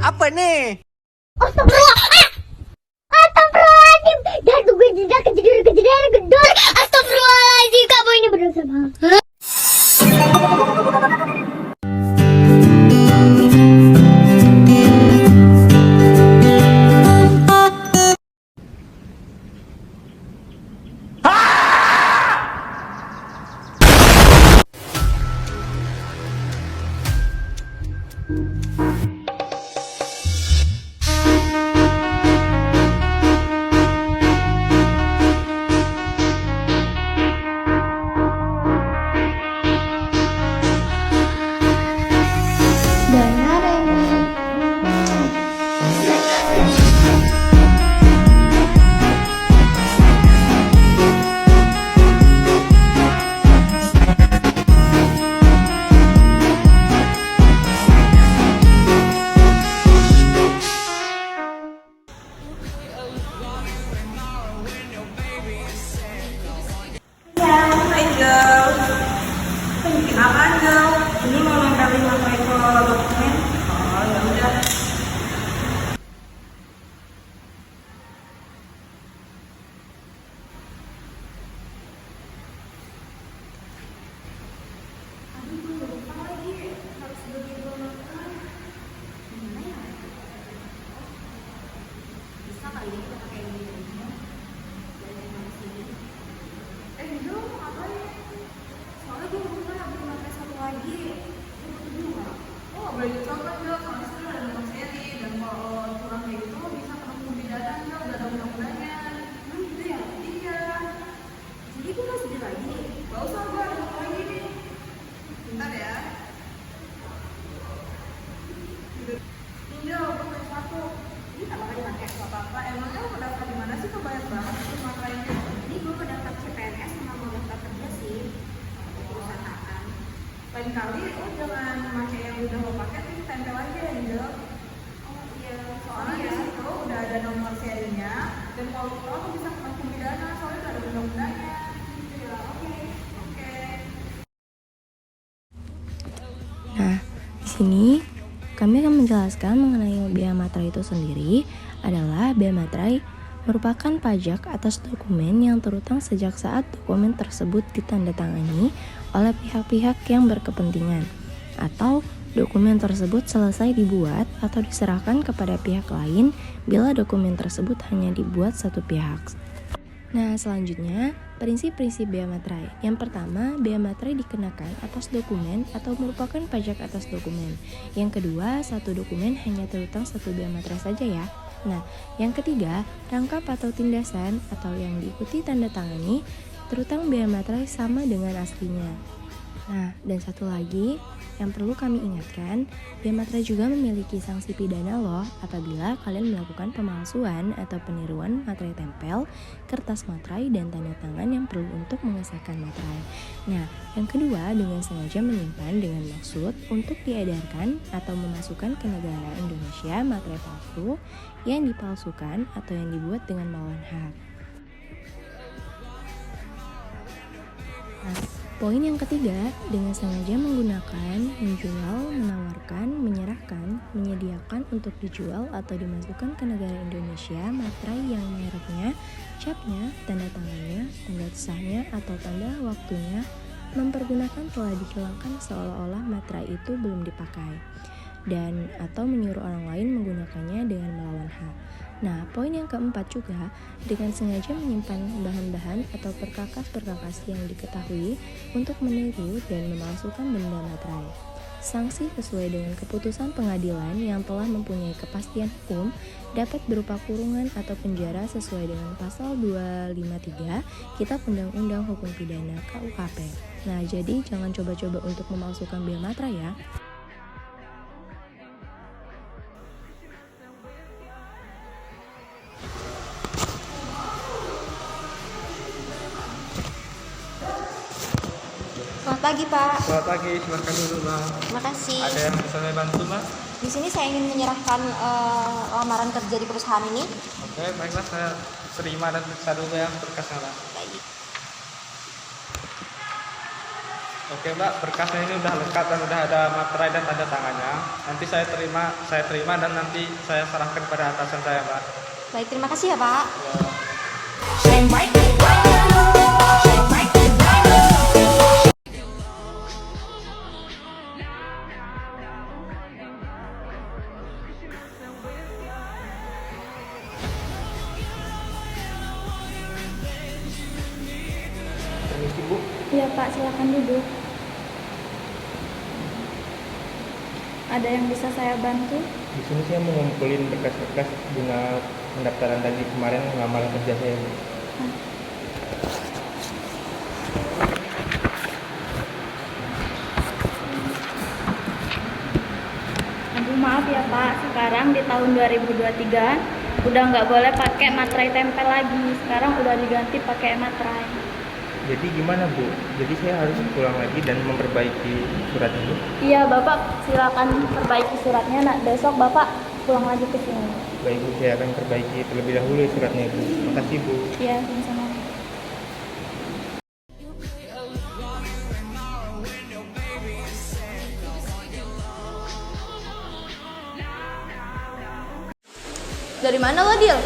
Apa nih? Astagfirullah. Astagfirullahaladzim. Dah gue tidak kejadian gedor. Astagfirullahaladzim, kamu ini berdosa banget. Angel, bikin apa Angel? Ini mau nempelin materi ke dokumen? Oh ya udah. Lain kali jangan pakai yang udah lo pakai, tapi tempel aja Angel. Oh iya, soalnya di situ udah ada nomor serinya, dan kalau lo bisa kena pidana soalnya udah ada undang-undangnya. Gitu ya, oke. Nah, di sini kami akan menjelaskan mengenai bea materai itu sendiri. Adalah bea materai merupakan pajak atas dokumen yang terutang sejak saat dokumen tersebut ditandatangani oleh pihak-pihak yang berkepentingan, atau dokumen tersebut selesai dibuat atau diserahkan kepada pihak lain bila dokumen tersebut hanya dibuat satu pihak. Nah, selanjutnya prinsip-prinsip bea materai. Yang pertama, bea materai dikenakan atas dokumen atau merupakan pajak atas dokumen. Yang kedua, satu dokumen hanya terutang satu bea materai saja ya. Nah, yang ketiga, rangkap atau tindasan atau yang diikuti tanda tangani terutang bea materai sama dengan aslinya. Nah, dan satu lagi yang perlu kami ingatkan, bea materai juga memiliki sanksi pidana loh apabila kalian melakukan pemalsuan atau peniruan materai tempel, kertas materai, dan tanda tangan yang perlu untuk mengesahkan materai. Nah, yang kedua, dengan sengaja menyimpan dengan maksud untuk diedarkan atau memasukkan ke negara Indonesia materai palsu yang dipalsukan atau yang dibuat dengan melawan hak. Nah, poin yang ketiga, dengan sengaja menggunakan, menjual, menawarkan, menyerahkan, menyediakan untuk dijual atau dimasukkan ke negara Indonesia materai yang mereknya, capnya, tanda tangannya, tanda sahnya atau tanda waktunya mempergunakan telah dihilangkan seolah-olah materai itu belum dipakai, dan atau menyuruh orang lain menggunakannya dengan melawan hak. Nah, poin yang keempat juga, dengan sengaja menyimpan bahan-bahan atau perkakas-perkakas yang diketahui untuk meniru dan memalsukan benda materai. Sanksi sesuai dengan keputusan pengadilan yang telah mempunyai kepastian hukum dapat berupa kurungan atau penjara sesuai dengan pasal 253 Kitab Undang-Undang Hukum Pidana KUHP. Nah, jadi jangan coba-coba untuk memalsukan bea materai ya. Selamat pagi, Pak. Selamat pagi, silakan dulu, Bang. Terima kasih. Ada yang bisa saya bantu, Mas? Di sini saya ingin menyerahkan lamaran kerja di perusahaan ini. Oke, baiklah, saya terima dan periksa dulu yang berkas. Baik. Oke Mbak, berkasnya ini udah lengkap dan udah ada materai dan tanda tangannya. Nanti saya terima dan nanti saya serahkan kepada atasan saya Mbak. Baik, terima kasih ya Pak. Permisi Bu. Iya Pak, silakan duduk. Ada yang bisa saya bantu? Di sini saya mau ngumpulin berkas-berkas guna pendaftaran tadi kemarin ngelamar kerja saya. Bu. Aduh maaf ya Pak, sekarang di tahun 2023 udah nggak boleh pakai materai tempel lagi. Sekarang udah diganti pakai materai. Jadi gimana Bu? Jadi saya harus pulang lagi dan memperbaiki surat ini? Iya Bapak, silakan perbaiki suratnya. Nah, besok Bapak pulang lagi ke sini. Baik Bu, saya akan perbaiki terlebih dahulu suratnya Bu. Makasih Bu. Iya, sama-sama. Dari mana lo, Dil?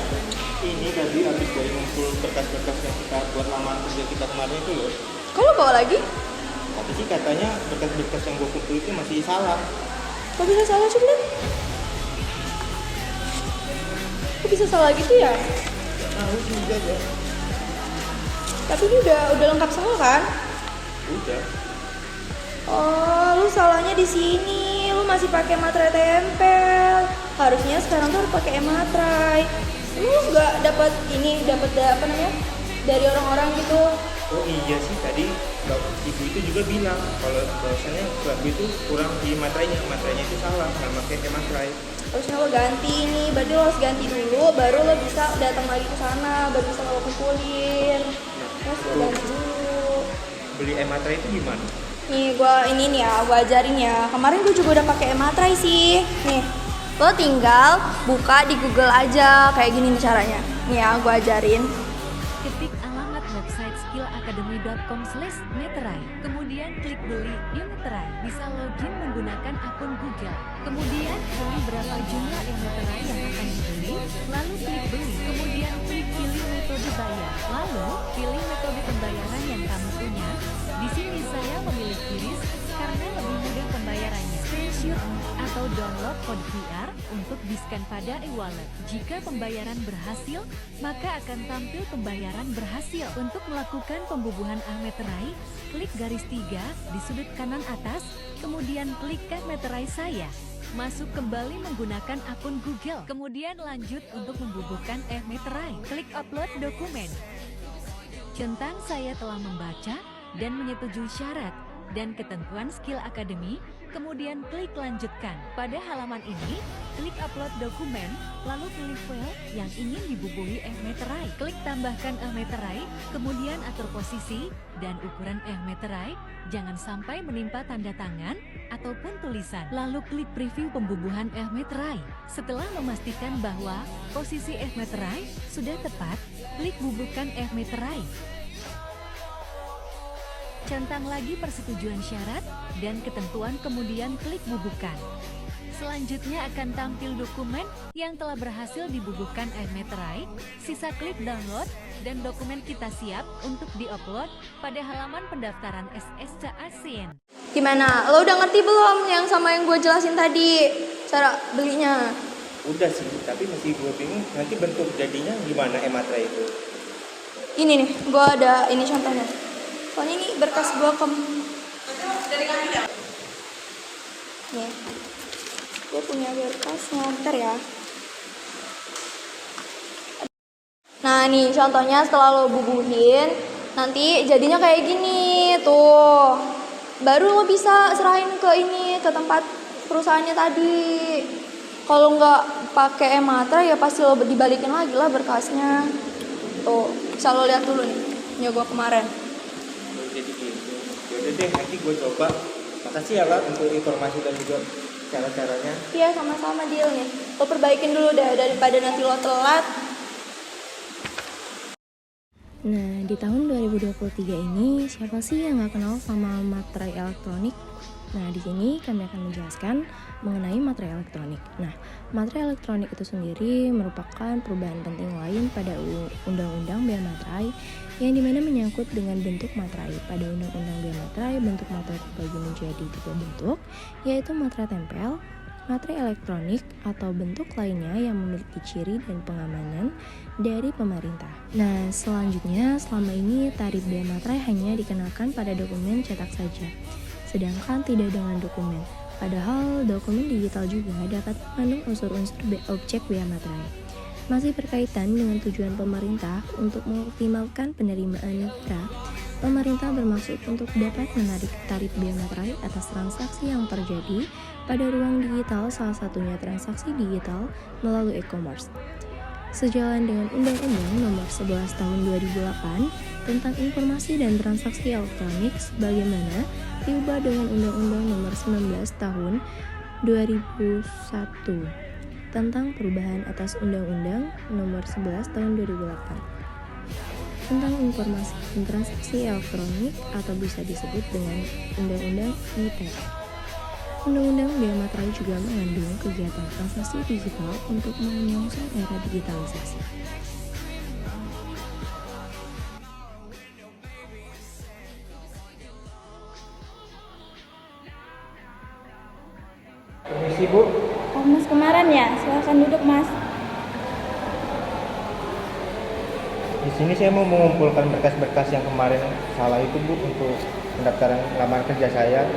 Ini tadi habis dari ngumpul berkas-berkas yang kita buat lamaran kerja kita kemarin itu loh. Kok lo bawa lagi? Tapi sih katanya berkas-berkas yang gue kumpul itu masih salah. Kok bisa salah sih, Blen? Kok bisa salah gitu ya? Tahu sih juga. Tapi ini udah lengkap semua kan? Udah. Oh, lu salahnya di sini. Lu masih pakai materai tempel. Harusnya sekarang tuh harus pakai materai. Lu nggak dapat apa namanya? Dari orang-orang gitu. Oh iya sih, tadi ibu itu juga bilang kalau bahwasannya surat itu kurang di materainya itu salah, nggak pakai materai. Harusnya lo ganti nih, berarti lo harus ganti dulu, baru lo bisa datang lagi ke sana, baru bisa lo kumpulin. Terus lo ganti dulu. Beli materai itu gimana? Nih, gua ajarin ya. Kemarin gua juga udah pakai materai sih. Nih, lo tinggal buka di Google aja, kayak gini nih caranya. Nih ya, gua ajarin. Ketik alamat website skillacademy.com/meterai. Kemudian klik beli e-meterai. Bisa login menggunakan akun Google. Kemudian pilih berapa jumlah e-meterai yang akan dibeli. Lalu klik beli. Kemudian klik pilih metode bayar. Lalu pilih metode pembayaran yang kamu punya. Di sini saya memilih QRIS karena lebih mudah pembayarannya. Screenshot atau download kode QR untuk di-scan pada e-wallet. Jika pembayaran berhasil, maka akan tampil pembayaran berhasil. Untuk melakukan pembubuhan meterai, klik garis 3 di sudut kanan atas, kemudian klik meterai saya. Masuk kembali menggunakan akun Google, kemudian lanjut untuk membubuhkan meterai. Klik upload dokumen. Centang saya telah membaca dan menyetujui syarat dan ketentuan Skill Academy, kemudian klik lanjutkan. Pada halaman ini, klik upload dokumen, lalu pilih file yang ingin dibubuhi meterai. Klik tambahkan meterai, kemudian atur posisi dan ukuran meterai, jangan sampai menimpa tanda tangan ataupun tulisan. Lalu klik preview pembubuhan meterai. Setelah memastikan bahwa posisi meterai sudah tepat, klik bubuhkan meterai. Centang lagi persetujuan syarat dan ketentuan, kemudian klik bubuhkan. Selanjutnya akan tampil dokumen yang telah berhasil dibubuhkan meterai. Sisa klik download dan dokumen kita siap untuk diupload pada halaman pendaftaran SSC ASEAN. Gimana? Lo udah ngerti belum yang sama yang gue jelasin tadi? Cara belinya? Udah sih, tapi masih gue bingung nanti bentuk jadinya gimana materai itu. Ini nih, gue ada ini contohnya. Soalnya ini berkas gue nih, gue punya berkasnya, bentar ya. Nah nih contohnya setelah lo bubuhin, nanti jadinya kayak gini tuh. Baru lo bisa serahin ke tempat perusahaannya tadi. Kalau nggak pakai materai ya pasti lo dibalikin lagi lah berkasnya. Tuh, bisa lo lihat dulu nih, punya gue kemarin. Jadi gitu. Yaudah deh, nanti gue coba. Makasih ya lah untuk informasi dan juga cara-caranya. Iya, sama-sama Dil nih. Lo perbaikin dulu deh daripada nanti lo telat. Nah, di tahun 2023 ini siapa sih yang nggak kenal sama materai elektronik? Nah, di sini kami akan menjelaskan mengenai materai elektronik. Nah, materai elektronik itu sendiri merupakan perubahan penting lain pada Undang-Undang Bea Materai yang dimana menyangkut dengan bentuk materai. Pada Undang-Undang Bea Materai, bentuk materai terbagi menjadi 3 bentuk, yaitu materai tempel, materai elektronik, atau bentuk lainnya yang memiliki ciri dan pengamanan dari pemerintah. Nah, selanjutnya selama ini tarif bea materai hanya dikenakan pada dokumen cetak saja, sedangkan tidak dengan dokumen. Padahal dokumen digital juga dapat mengandung unsur-unsur objek bea materai. Masih berkaitan dengan tujuan pemerintah untuk mengoptimalkan penerimaan negara, pemerintah bermaksud untuk dapat menarik tarif bea materai atas transaksi yang terjadi pada ruang digital, salah satunya transaksi digital melalui e-commerce. Sejalan dengan Undang-Undang Nomor 11 Tahun 2008 tentang Informasi dan Transaksi Elektronik sebagaimana diubah dengan Undang-Undang Nomor 19 Tahun 2001 tentang perubahan atas Undang-Undang Nomor 11 Tahun 2008 tentang Informasi dan Transaksi Elektronik atau bisa disebut dengan Undang-Undang ITE. Undang-Undang Bea Materai juga mengandung kegiatan transaksi digital untuk menyongsong era digitalisasi. Permisi Bu, Oh, Mas kemarin ya? Silahkan duduk, Mas. di sini saya mau mengumpulkan berkas-berkas yang kemarin salah itu Bu untuk pendaftaran lamaran kerja saya.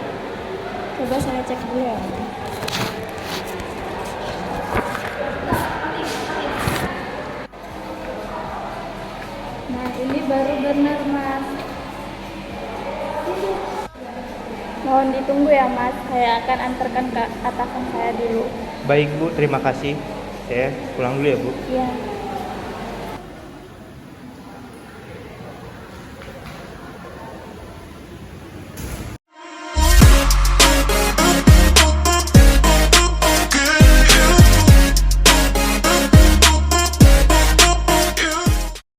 Coba saya cek dulu ya. Nah, ini baru benar, Mas. Mohon ditunggu ya, Mas. Saya akan antarkan ke atasan saya dulu. Baik Bu, terima kasih. Saya pulang dulu ya Bu. Iya.